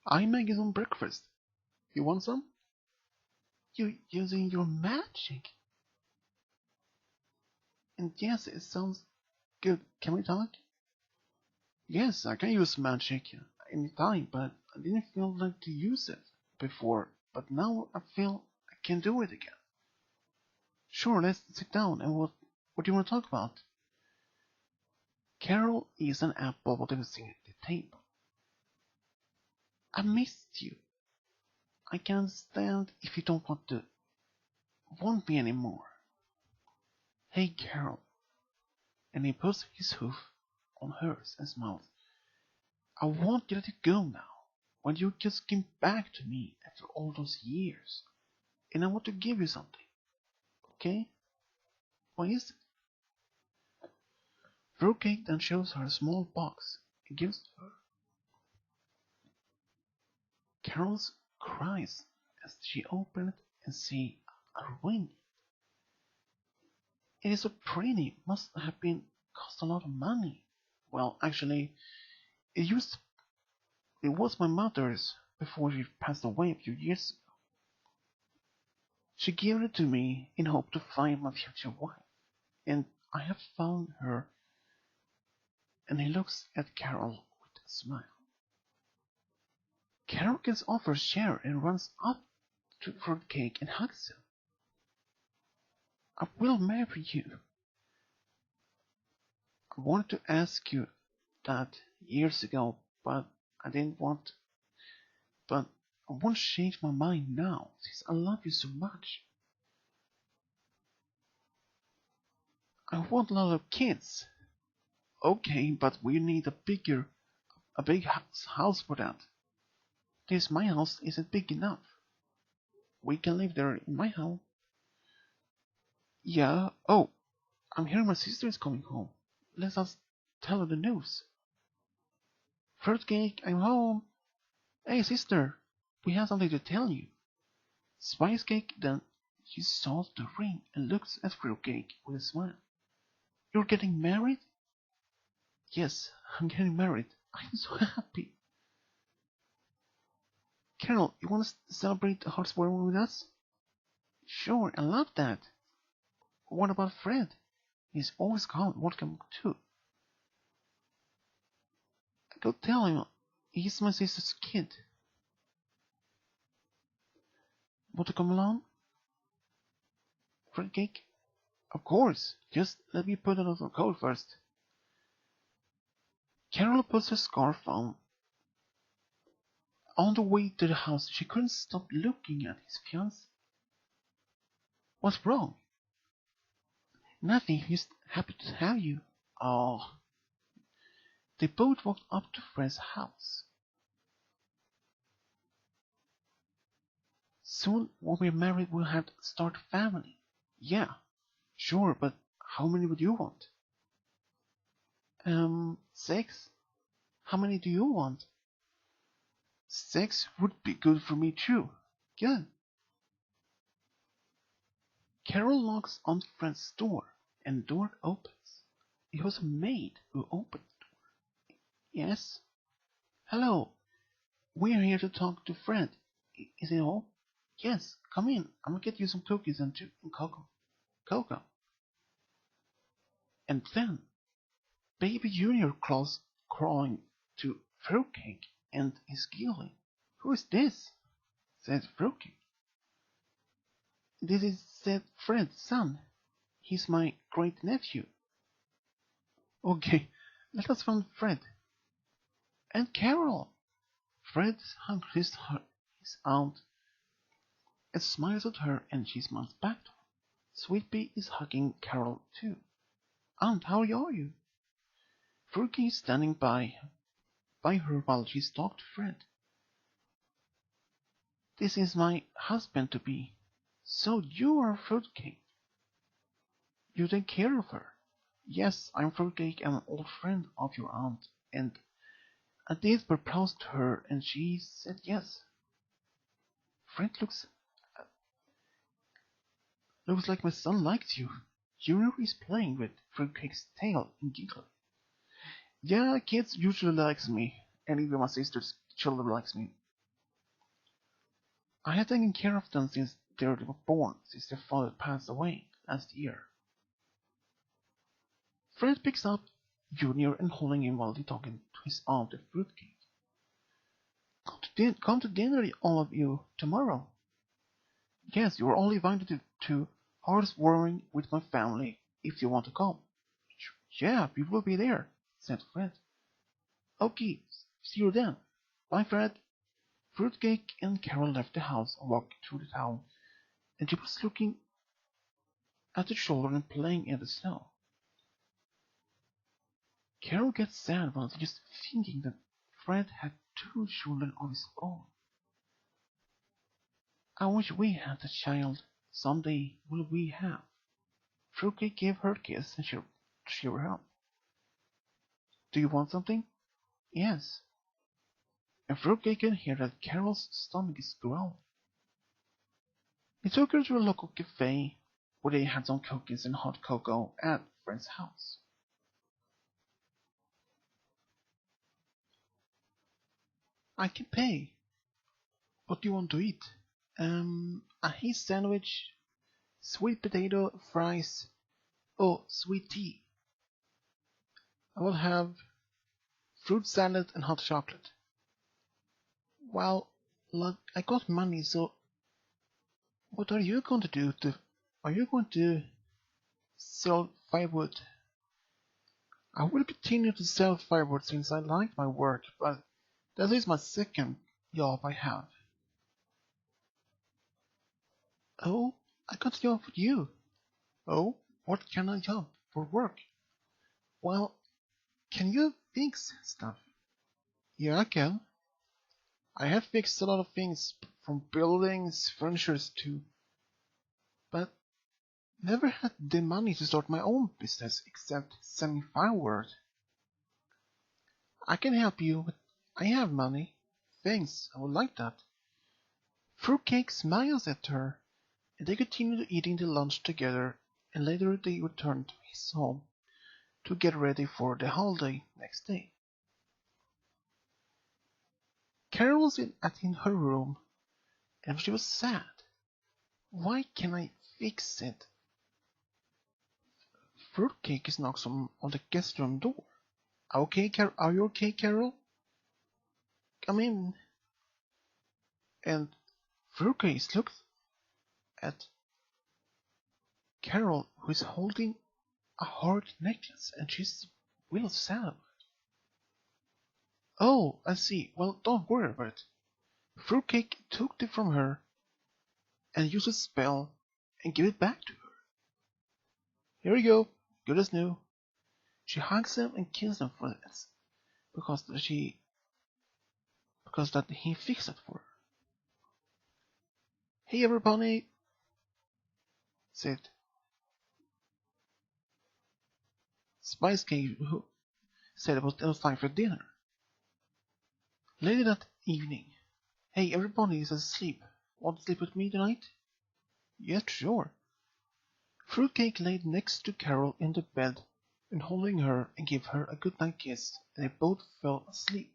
I'm making some breakfast. You want some? You're using your magic. And yes, it sounds good. Can we talk? Yes, I can use magic anytime, but I didn't feel like to use it before. But now I feel I can do it again. Sure, let's sit down and what do you want to talk about? Carol is an apple what was sitting at the table. I missed you. I can't stand if you don't want me anymore. Hey Carol, and he puts his hoof on hers and smiles. I won't let it go now. When you just came back to me after all those years. And I want to give you something, okay? What is it? Fruitcake then shows her a small box and gives it to her. Carol cries as she opens it and sees a ring. It is so pretty, must have been cost a lot of money. Well, actually, it used it was my mother's before she passed away a few years ago. She gave it to me in hope to find my future wife, and I have found her. And he looks at Carol with a smile. Carol gets off her chair and runs up to Fruitcake and hugs him. I will marry you. I wanted to ask you that years ago, but I didn't want. But I won't change my mind now, since I love you so much. I want a lot of kids. Okay, but we need a big house for that. This my house isn't big enough. We can live there in my house. Yeah. Oh, I'm hearing my sister is coming home. Let us tell her the news. Fruitcake, I'm home. Hey, sister, we have something to tell you. Spicecake then she saw the ring and looks at Fruitcake with a smile. You're getting married? Yes, I'm getting married. I'm so happy. Carol, you want to celebrate the housewarming with us? Sure, I love that. What about Fred? He's always welcome too. Go tell him he's my sister's kid. Want to come along? Fruitcake? Of course, just let me put on the coat first. Carol puts her scarf on. On the way to the house, she couldn't stop looking at his fiancée. What's wrong? Nothing, he's happy to have you. Oh. They both walked up to Fred's house. Soon, when we're married, we'll have to start a family. Yeah, sure, but how many would you want? 6. How many do you want? 6 would be good for me too. Good. Carol knocks on Fred's door, and the door opens. It was a maid who opened the door. Yes? Hello. We're here to talk to Fred. Is it all? Yes, come in. I'm gonna get you some cookies and cocoa. Cocoa. And then, Baby Junior crawling to Fruitcake and is giggling. Who is this? Said Fruitcake. This is said Fred's son. He's my great nephew. Okay, let us find Fred. And Carol. Fred hugs his aunt and smiles at her, and she smiles back to him. Sweetpea is hugging Carol too. Aunt, how are you? Fruitcake is standing by her while she talks to Fred. This is my husband to be. So you are Fruitcake. You take care of her. Yes, I'm Fruitcake. I'm an old friend of your aunt, and I did propose to her, and she said yes. Fred looks like my son likes you. Junior is playing with Fruitcake's tail and giggling. Yeah, kids usually likes me, and even my sister's children likes me. I have taken care of them since they were born, since their father passed away last year. Fred picks up Junior and holding him while he's talking to his aunt and fruitcake. Come to dinner, all of you, tomorrow. Yes, you are all invited to housewarming with my family, if you want to come. Yeah, we will be there, said Fred. Okay, see you then. Bye, Fred. Fruitcake and Carol left the house and walked through the town, and she was looking at the children playing in the snow. Carol gets sad while just thinking that Fred had 2 children of his own. I wish we had a child. Someday will we have. Fruitcake gave her a kiss and cheered her up. Do you want something? Yes. And Fruitcake can hear that Carol's stomach is growling. He took her to a local cafe where they had some cookies and hot cocoa at Fred's house. I can pay. What do you want to eat? A hash sandwich, sweet potato, fries, oh, sweet tea. I will have fruit salad and hot chocolate. Well, look, I got money, so what are you going to do? Are you going to sell firewood? I will continue to sell firewood since I like my work, but that is my second job I have. Oh, I got a job for you. Oh, what kind of job for work? Well, can you fix stuff? Yeah, I can. I have fixed a lot of things, from buildings, furniture to, but never had the money to start my own business except selling firewood. I can help you, but I have money. Thanks, I would like that. Fruitcake smiles at her, and they continue eating the lunch together, and later they return to his home to get ready for the holiday next day. Carol was in her room, and she was sad. Why can't I fix it? Fruitcake knocks on the guest room door. Are you okay, Carol? Come in. And Fruitcake looks at Carol, who is holding a heart necklace, and she's real sad. Oh, I see. Well, don't worry about it. Fruitcake took it from her and used a spell and gave it back to her. Here you go, good as new. She hugs him and kisses him for this, because that he fixed it for her. Hey everybody, said Spice Cake, who said it was time for dinner. Later that evening, hey everybody is asleep. Want to sleep with me tonight? Yes, sure. Fruitcake laid next to Carol in the bed and holding her and gave her a goodnight kiss, and they both fell asleep.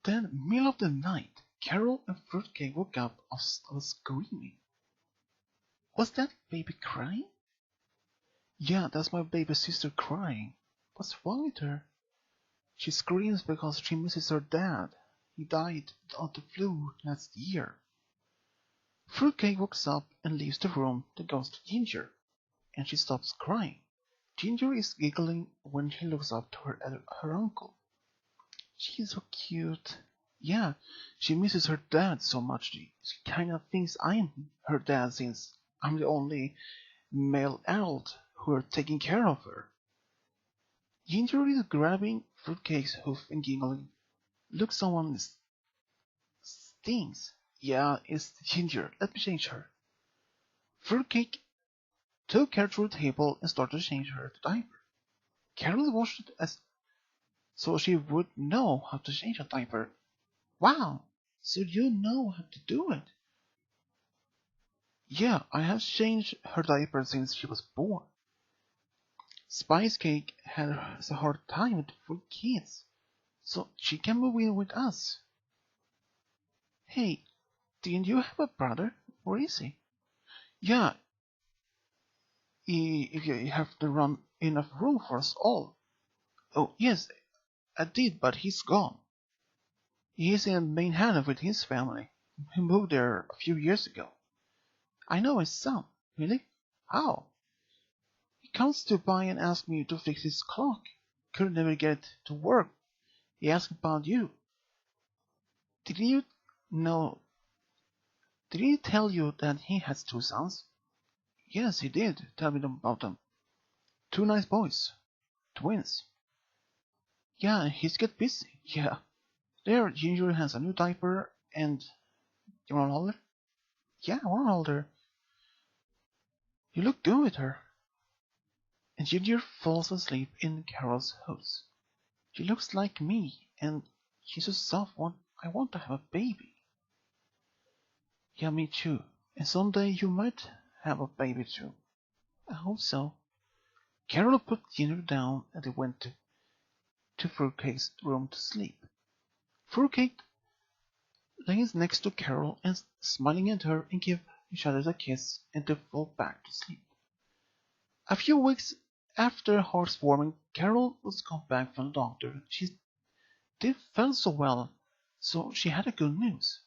Then, middle of the night, Carol and Fruitcake woke up of screaming. Was that baby crying? Yeah, that's my baby sister crying. What's wrong with her? She screams because she misses her dad. He died of the flu last year. Fruitcake wakes up and leaves the room to go to Ginger, and she stops crying. Ginger is giggling when she looks up to her uncle. She's so cute. Yeah, she misses her dad so much. She kinda thinks I'm her dad since I'm the only male adult who are taking care of her. Ginger is grabbing Fruitcake's hoof and giggling. Look, someone stings. Yeah, it's Ginger. Let me change her. Fruitcake took her to the table and started to change her to diaper. Carol watched it as so she would know how to change a diaper. Wow, so you know how to do it? Yeah, I have changed her diaper since she was born. Spice Cake has a hard time with kids, so she can move in with us. Hey, didn't you have a brother? Where is he? Yeah, if you have to run enough room for us all. Oh, yes, I did, but he's gone. He's in Manhattan with his family. He moved there a few years ago. I know his son. Really? How? He comes to buy and asks me to fix his clock. Could never get it to work. He asked about you. Did you know? Did he tell you that he has two sons? Yes, he did. Tell me about them. Two nice boys. Twins. Yeah, he's get busy. Yeah. There, Ginger has a new diaper and you want older? Yeah, I want older. You look good with her. And Ginger falls asleep in Carol's house. She looks like me, and she's a soft one. I want to have a baby. Yeah, me too. And someday you might have a baby too. I hope so. Carol put Ginger down and they went to Fruitcake's room to sleep. Fruitcake lays next to Carol and smiling at her and give each other a kiss and they fall back to sleep. A few weeks after housewarming, Carol was come back from the doctor. She did felt so well, so she had a good news.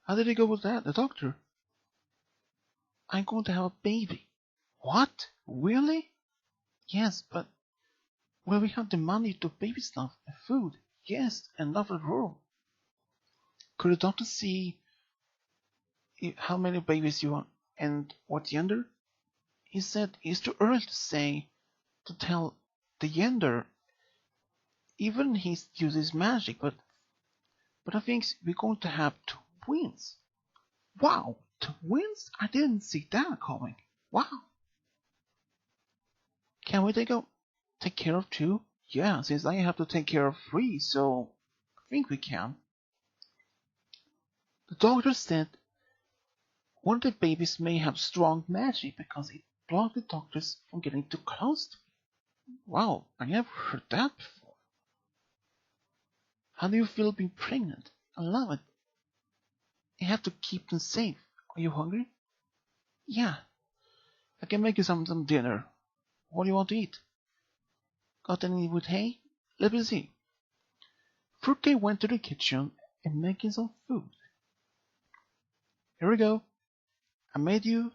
How did it go with that, the doctor? I'm going to have a baby. What? Really? Yes, but will we have the money to baby stuff and food? Yes, and enough room. Could the doctor see how many babies you want and what gender? He said it's too early to say to tell the gender. Even he uses magic, but I think we're going to have twins. Wow, twins? I didn't see that coming. Wow. Can we take care of two? Yeah, since I have to take care of three, so I think we can. The doctor said one of the babies may have strong magic because it blocked the doctors from getting too close to me. Wow, I never heard that before. How do you feel being pregnant? I love it. You have to keep them safe. Are you hungry? Yeah, I can make you some dinner. What do you want to eat? Got any with hay? Let me see. Fruitcake went to the kitchen and making some food. Here we go. I made you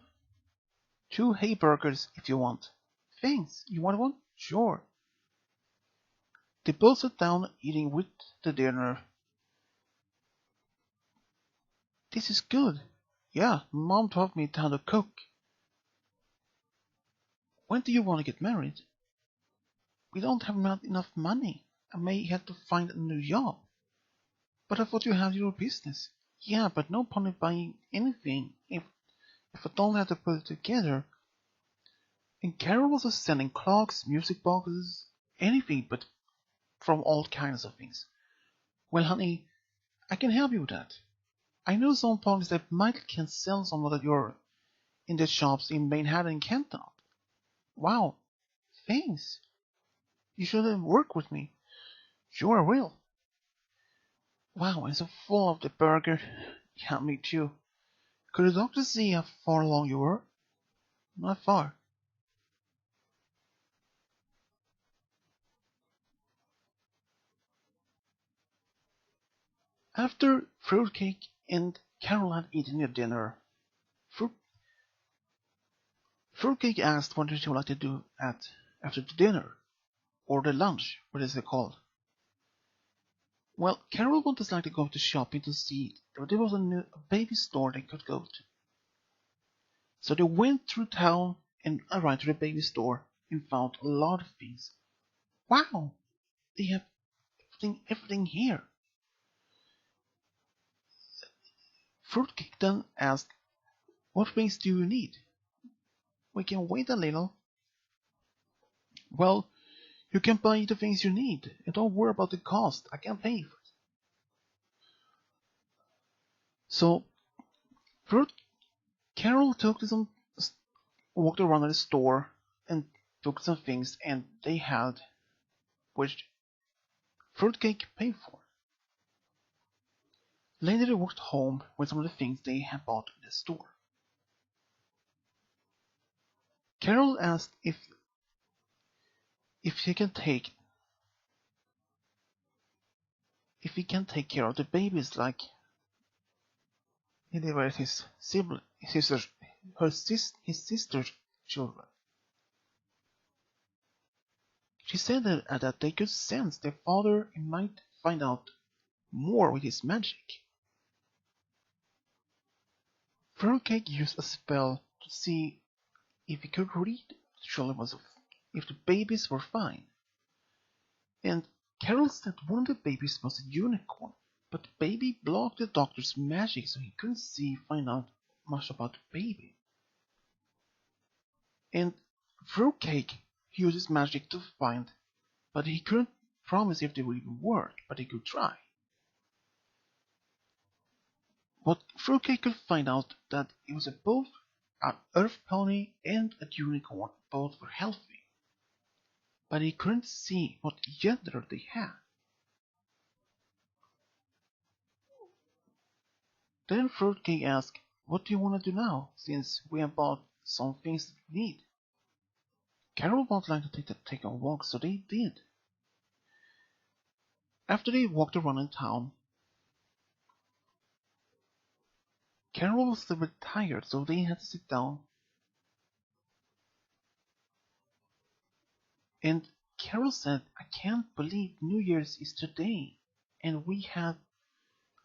two hay burgers if you want. Thanks. You want one? Sure. They both sat down eating with the dinner. This is good. Yeah, Mom taught me how to cook. When do you want to get married? We don't have enough money. I may have to find a new job. But I thought you had your business. Yeah, but no point buying anything if I don't have to put it together. And Carol was selling clocks, music boxes, anything but from all kinds of things. Well, honey, I can help you with that. I know some places that might can sell some of your in the shops in Manhattan and Canton. Wow, thanks. You should have worked with me. Sure, I will. Wow, I'm so full of the burger. Yeah, me too. Could the doctor see how far along you were? Not far. After Fruitcake and Carol had eaten their dinner, Fruit, Fruitcake asked what she would like to do at after the dinner, or the lunch, what is it called? Well, Carol wanted like to go to shopping to see if there was a baby store they could go to. So they went through town and arrived to the baby store and found a lot of things. Wow, they have everything here. Fruitcake then asked, what things do you need? We can wait a little. Well, you can buy the things you need and don't worry about the cost. I can pay for it. So Fruit Carol took some walked around the store and took some things and they had which Fruitcake paid for. Later they walked home with some of the things they had bought in the store. Carol asked if he can take care of the babies like he did his sister's children. She said that they could sense their father might find out more with his magic. Fruitcake used a spell to see if he could read the children if the babies were fine. And Carol said one of the babies was a unicorn, but the baby blocked the doctor's magic so he couldn't find out much about the baby. And Fruitcake uses magic to find, but he couldn't promise if they would even work, but he could try. But Fruitcake could find out that it was both an earth pony and a unicorn, both were healthy, but he couldn't see what gender they had. Then Fruitcake asked, "What do you want to do now, since we have bought some things that we need?" Carol would like to take a walk, so they did. After they walked around in town, Carol was still bit tired, so they had to sit down. And Carol said, "I can't believe New Year's is today, and we have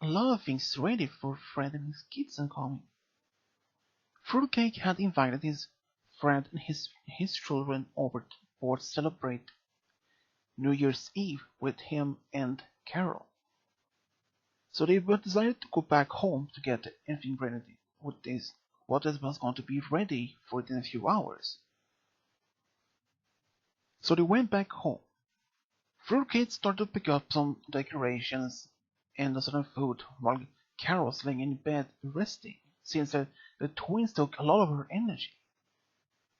a lot of things ready for Fred and his kids are coming." Fruitcake had invited Fred and his children over to celebrate New Year's Eve with him and Carol. So they decided to go back home to get everything ready with what was going to be ready for it in a few hours. So they went back home. Fruitcake started to pick up some decorations and some food while Carol was laying in bed resting, since the twins took a lot of her energy.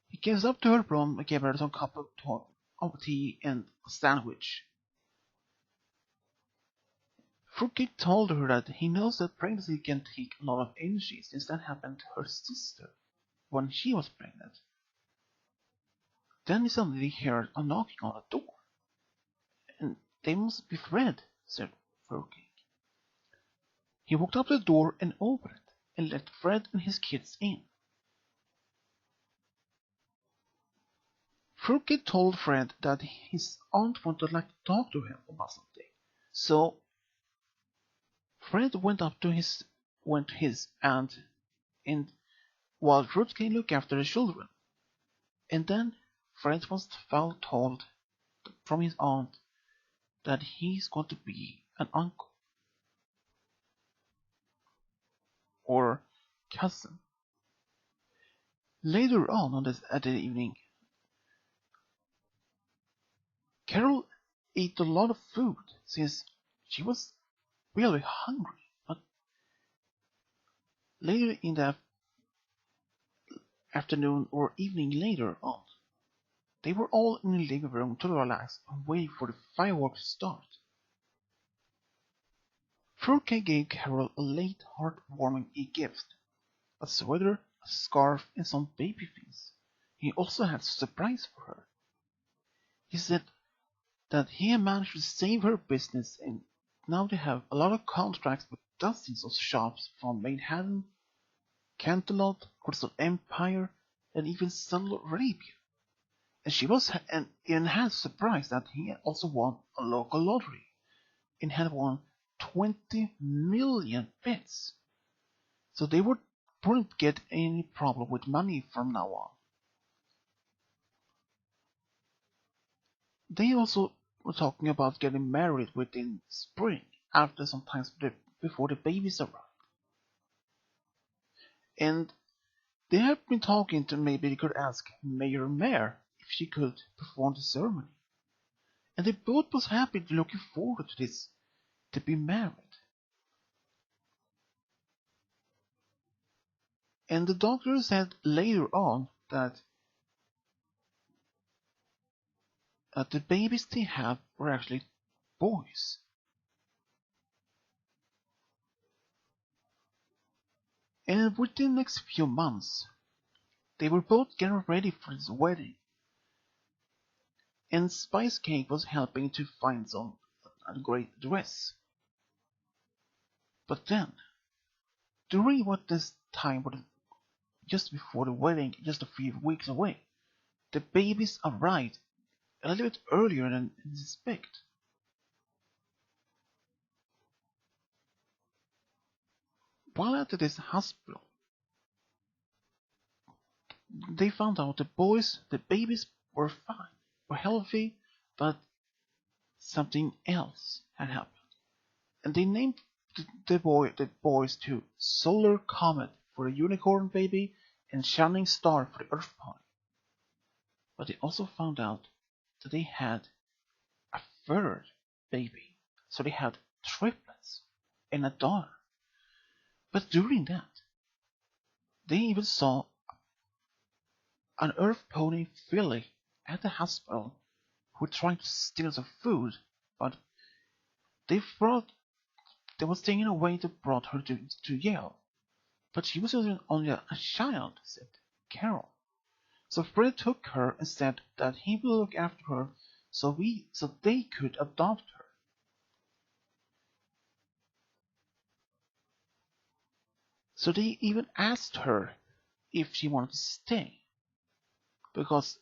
He came up to her room and gave her some cup of tea and a sandwich. Fruitcake told her that he knows that pregnancy can take a lot of energy, since that happened to her sister when she was pregnant. Then he suddenly heard a knocking on the door. "And they must be Fred," said Fruitcake. He walked up to the door and opened it, and let Fred and his kids in. Fruitcake told Fred that his aunt wanted to talk to him about something. So Fred went to his aunt, and while Fruitcake looked after the children. And then Fred was told from his aunt that he's going to be an uncle or cousin. Later on at the evening, Carol ate a lot of food since she was really hungry. But later in the afternoon or evening later on, they were all in the living room to relax and wait for the fireworks to start. Fruitcake gave Carol a late heartwarming gift, a sweater, a scarf, and some baby things. He also had a surprise for her. He said that he had managed to save her business, and now they have a lot of contracts with dozens of shops from Manhattan, Canterlot, Crystal Empire, and even Saudi Arabia. And she was and had surprised that he had also won a local lottery and had won 20 million bets. So they wouldn't get any problem with money from now on. They also were talking about getting married within spring, after sometimes before the babies arrive. And they have been talking to maybe they could ask Mayor Mare if she could perform the ceremony. And they both was happy looking forward to this, to be married. And the doctor said later on that the babies they have were actually boys. And within the next few months, they were both getting ready for this wedding, and Spice Cake was helping to find some a great dress. But then, during what this time was just before the wedding, just a few weeks away, the babies arrived a little bit earlier than expected. While at this hospital, they found out the babies were fine, were healthy, but something else had happened. And they named the boys to Solar Comet for the unicorn baby and Shining Star for the Earth pony. But they also found out that they had a third baby. So they had triplets and a daughter. But during that, they even saw an Earth pony filly at the hospital who tried to steal some food, but they thought they was taking away to brought her to Yale. But she was only a child, said Carol. So Fred took her and said that he will look after her so they could adopt her. So they even asked her if she wanted to stay, because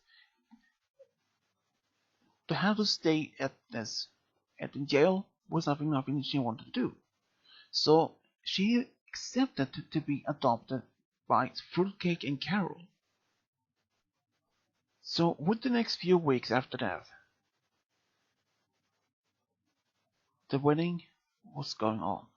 to have to stay at the jail was nothing she wanted to do. So she accepted to be adopted by Fruitcake and Carol. So with the next few weeks after that, the wedding was going on.